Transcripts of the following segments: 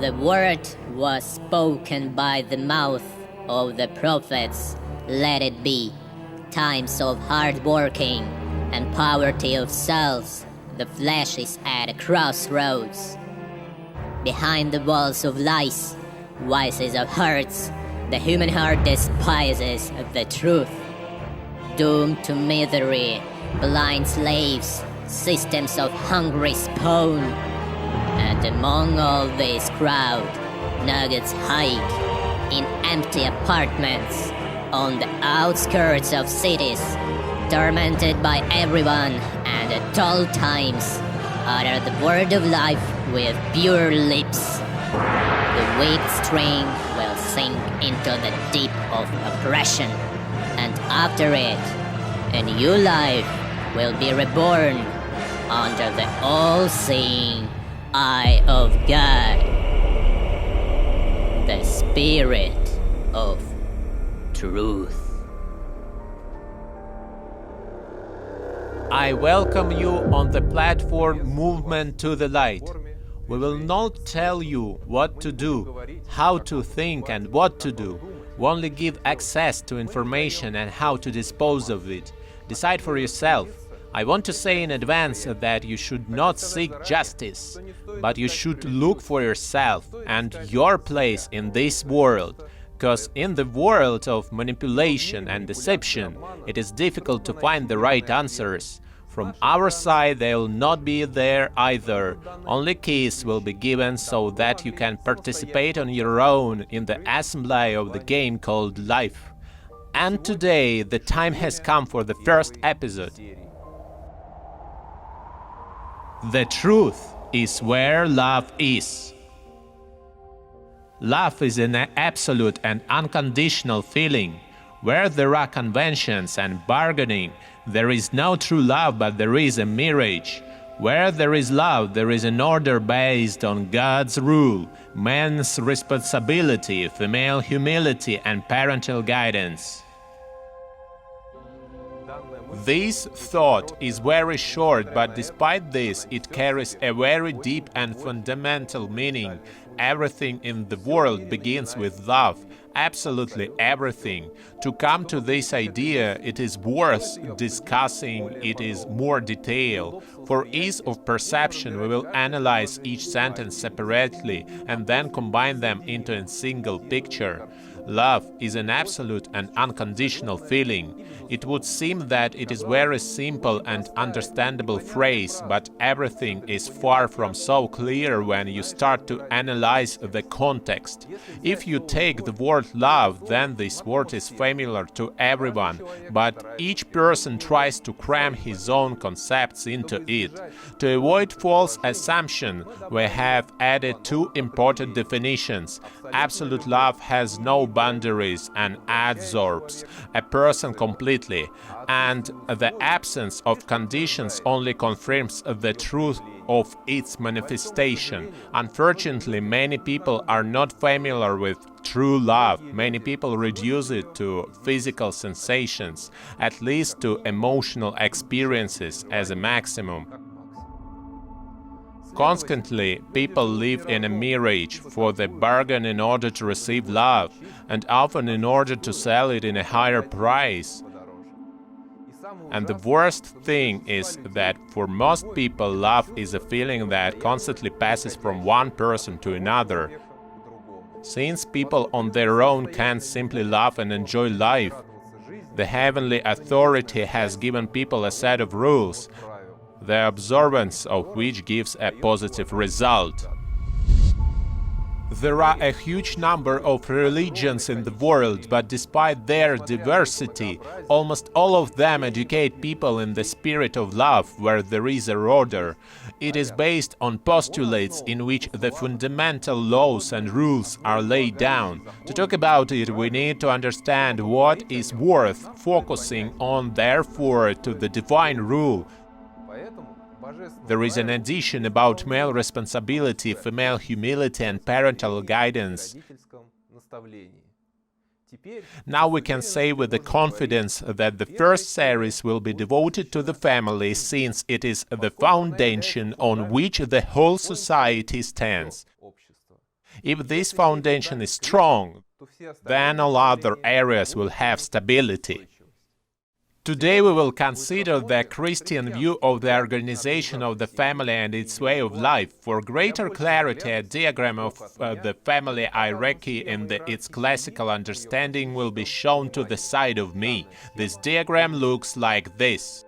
The word was spoken by the mouth of the prophets. Let it be. Times of hard working and poverty of souls. The flesh is at a crossroads. Behind the walls of lies, vices of hearts, the human heart despises the truth. Doomed to misery, blind slaves, systems of hungry spawn. And among all this crowd, nuggets hide in empty apartments on the outskirts of cities, tormented by everyone and at all times, utter the word of life with pure lips. The weak string will sink into the deep of oppression, and after it, a new life will be reborn under the all-seeing eye of God, the Spirit of Truth. I welcome you on the platform Movement to the Light. We will not tell you what to do, how to think and what to do. We only give access to information and how to dispose of it. Decide for yourself. I want to say in advance that you should not seek justice, but you should look for yourself and your place in this world. Because in the world of manipulation and deception, it is difficult to find the right answers. From our side, they will not be there either. Only keys will be given so that you can participate on your own in the assembly of the game called life. And today, the time has come for the first episode. The truth is where love is. Love is an absolute and unconditional feeling. Where there are conventions and bargaining, there is no true love, but there is a mirage. Where there is love, there is an order based on God's rule, man's responsibility, female humility, and parental guidance. This thought is very short, but despite this, it carries a very deep and fundamental meaning. Everything in the world begins with love. Absolutely everything. To come to this idea, it is worth discussing it in more detail. For ease of perception, we will analyze each sentence separately and then combine them into a single picture. Love is an absolute and unconditional feeling. It would seem that it is a very simple and understandable phrase, but everything is far from so clear when you start to analyze the context. If you take the word love, then this word is familiar to everyone, but each person tries to cram his own concepts into it. To avoid false assumption, we have added two important definitions. Absolute love has no boundaries and absorbs a person completely, and the absence of conditions only confirms the truth of its manifestation. Unfortunately, many people are not familiar with true love. Many people reduce it to physical sensations, at least to emotional experiences as a maximum. Consequently, people live in a mirage for the bargain in order to receive love, and often in order to sell it in a higher price. And the worst thing is that for most people, love is a feeling that constantly passes from one person to another. Since people on their own can't simply love and enjoy life, the heavenly authority has given people a set of rules, the observance of which gives a positive result. There are a huge number of religions in the world, but despite their diversity, almost all of them educate people in the spirit of love, where there is a order. It is based on postulates in which the fundamental laws and rules are laid down. To talk about it, we need to understand what is worth focusing on, therefore, to the divine rule. There is an addition about male responsibility, female humility, and parental guidance. Now we can say with the confidence that the first series will be devoted to the family, since it is the foundation on which the whole society stands. If this foundation is strong, then all other areas will have stability. Today we will consider the Christian view of the organization of the family and its way of life. For greater clarity, a diagram of the family hierarchy in its classical understanding will be shown to the side of me. This diagram looks like this.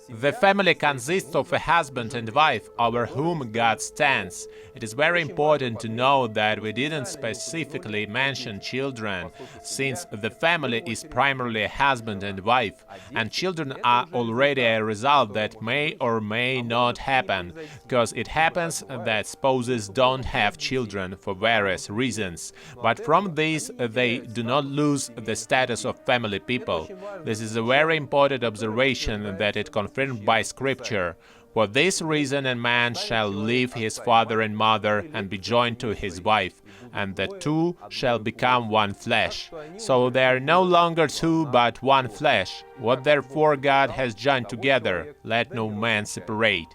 The family consists of a husband and wife over whom God stands. It is very important to know that we didn't specifically mention children, since the family is primarily a husband and wife, and children are already a result that may or may not happen, because it happens that spouses don't have children for various reasons, but from this they do not lose the status of family people. This is a very important observation that it confirmed by Scripture. For this reason a man shall leave his father and mother and be joined to his wife, and the two shall become one flesh. So they are no longer two but one flesh. What therefore God has joined together, let no man separate.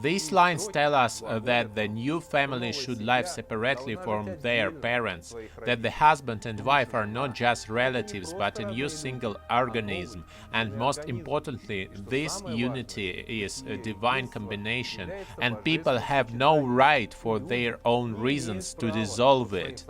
These lines tell us that the new family should live separately from their parents, that the husband and wife are not just relatives but a new single organism, and most importantly, this unity is a divine combination, and people have no right for their own reasons to dissolve it.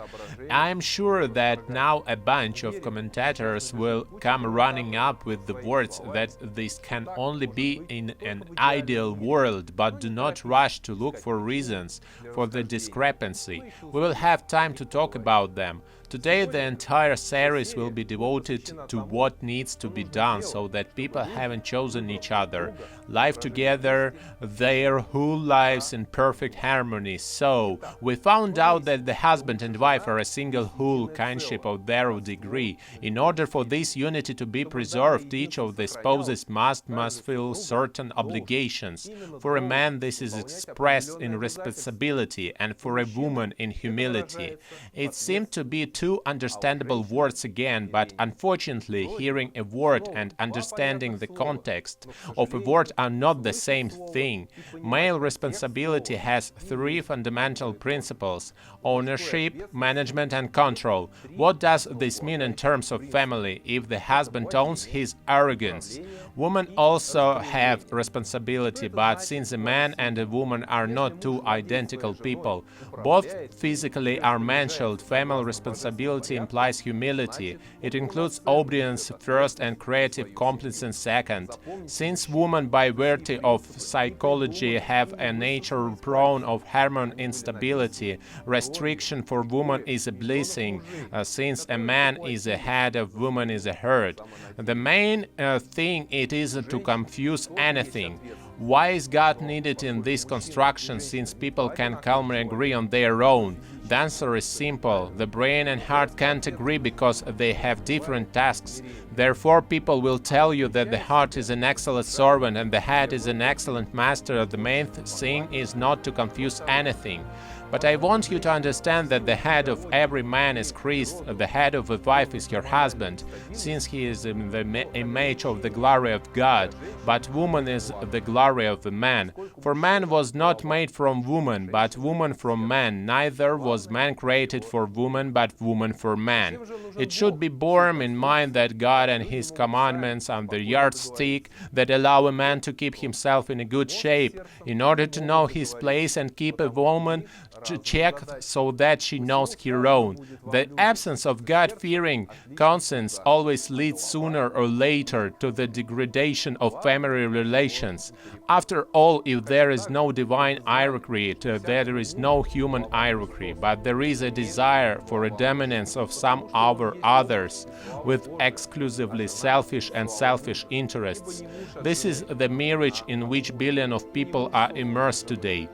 I am sure that now a bunch of commentators will come running up with the words that this can only be in an ideal world, but do not rush to look for reasons for the discrepancy. We will have time to talk about them. Today the entire series will be devoted to what needs to be done so that people haven't chosen each other, live together their whole lives in perfect harmony. So, we found out that the husband and wife are a single whole kinship of their degree. In order for this unity to be preserved, each of the spouses must fulfill certain obligations. For a man this is expressed in responsibility, and for a woman in humility. It seemed to be two understandable words again, but unfortunately hearing a word and understanding the context of a word are not the same thing. Male responsibility has three fundamental principles: ownership, management and control. What does this mean in terms of family? If the husband owns his arrogance, women also have responsibility, but since a man and a woman are not two identical people, both physically are mentioned, female responsibility implies humility. It includes obedience first and creative complacency second. Since women by virtue of psychology have a nature prone of hormone instability, restriction for woman is a blessing, since a man is a head, a woman is a herd. The main thing it isn't to confuse anything. Why is God needed in this construction, since people can calmly agree on their own? The answer is simple. The brain and heart can't agree because they have different tasks. Therefore, people will tell you that the heart is an excellent servant and the head is an excellent master. The main thing is not to confuse anything. But I want you to understand that the head of every man is Christ, the head of a wife is your husband, since he is in the image of the glory of God, but woman is the glory of the man. For man was not made from woman, but woman from man, neither was man created for woman, but woman for man. It should be borne in mind that God and his commandments are the yardstick that allow a man to keep himself in a good shape, in order to know his place and keep a woman to check so that she knows her own. The absence of God-fearing conscience always leads sooner or later to the degradation of family relations. After all, if there is no divine hierarchy, there is no human hierarchy, but there is a desire for a dominance of some over others with exclusively selfish and selfish interests. This is the mirage in which billions of people are immersed today.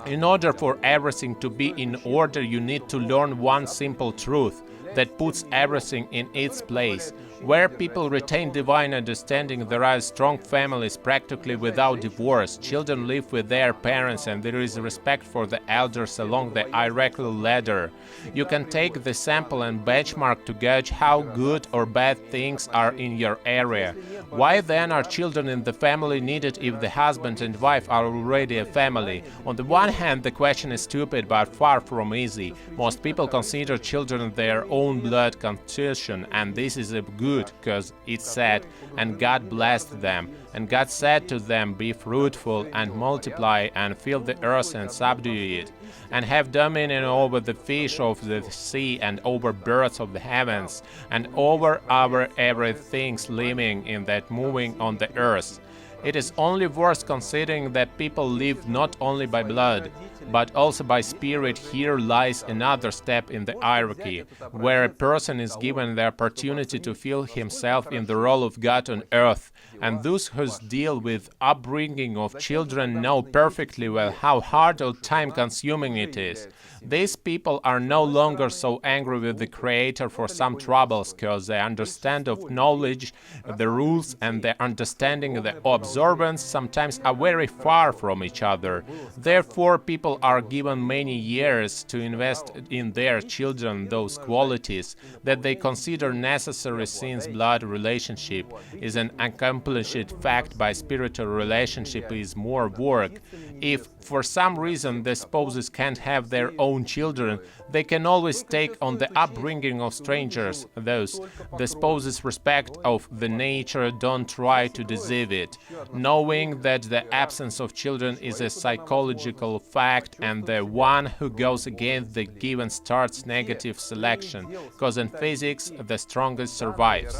In order for everything to be in order, you need to learn one simple truth. that puts everything in its place. Where people retain divine understanding, there are strong families practically without divorce. Children live with their parents and there is respect for the elders along the hierarchical ladder. You can take the sample and benchmark to gauge how good or bad things are in your area. Why then are children in the family needed if the husband and wife are already a family? On the one hand, the question is stupid but far from easy. Most people consider children their own blood constitution, and this is a good because it said, and God blessed them, and God said to them, be fruitful and multiply and fill the earth and subdue it, and have dominion over the fish of the sea and over birds of the heavens and over everything living in that moving on the earth. It is only worth considering that people live not only by blood, but also by spirit. Here lies another step in the hierarchy, where a person is given the opportunity to feel himself in the role of God on earth, and those who deal with upbringing of children know perfectly well how hard or time-consuming it is. These people are no longer so angry with the Creator for some troubles, because they understand of knowledge, the rules, and the understanding the observance sometimes are very far from each other. Therefore, people are given many years to invest in their children those qualities that they consider necessary, since blood relationship is an accomplished fact. By spiritual relationship is more work. If for some reason the spouses can't have their own children, they can always take on the upbringing of strangers. Thus, the spouses respect of the nature, don't try to deceive it, knowing that the absence of children is a psychological fact, and the one who goes against the given starts negative selection, because in physics the strongest survives.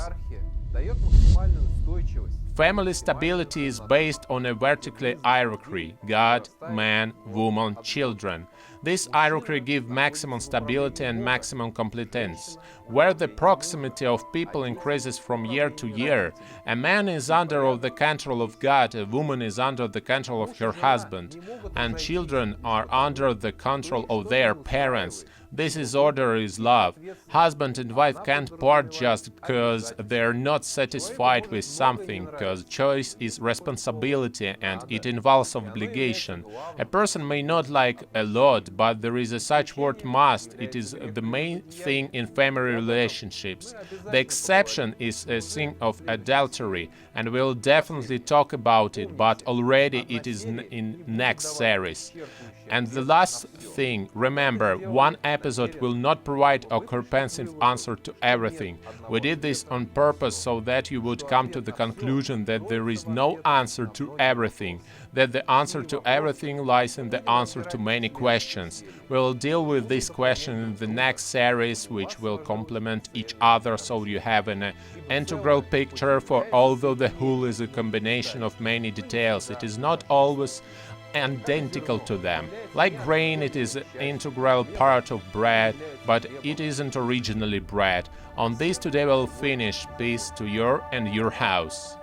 Family stability is based on a vertical hierarchy: God, man, woman, children. This hierarchy gives maximum stability and maximum competence. Where the proximity of people increases from year to year, a man is under the control of God, a woman is under the control of her husband, and children are under the control of their parents. This is order, is love. Husband and wife can't part just because they're not satisfied with something, because choice is responsibility and it involves obligation. A person may not like a lot, but there is a such word must. It is the main thing in family relationships. The exception is a sin of adultery, and we'll definitely talk about it, but already it is in next series. And the last thing, remember, one episode will not provide a comprehensive answer to everything. We did this on purpose so that you would come to the conclusion that there is no answer to everything, that the answer to everything lies in the answer to many questions. We will deal with this question in the next series, which will complement each other so you have an integral picture, for although the whole is a combination of many details, it is not always identical to them. Like grain, it is an integral part of bread, but it isn't originally bread. On this today we'll finish. Peace to you and your house.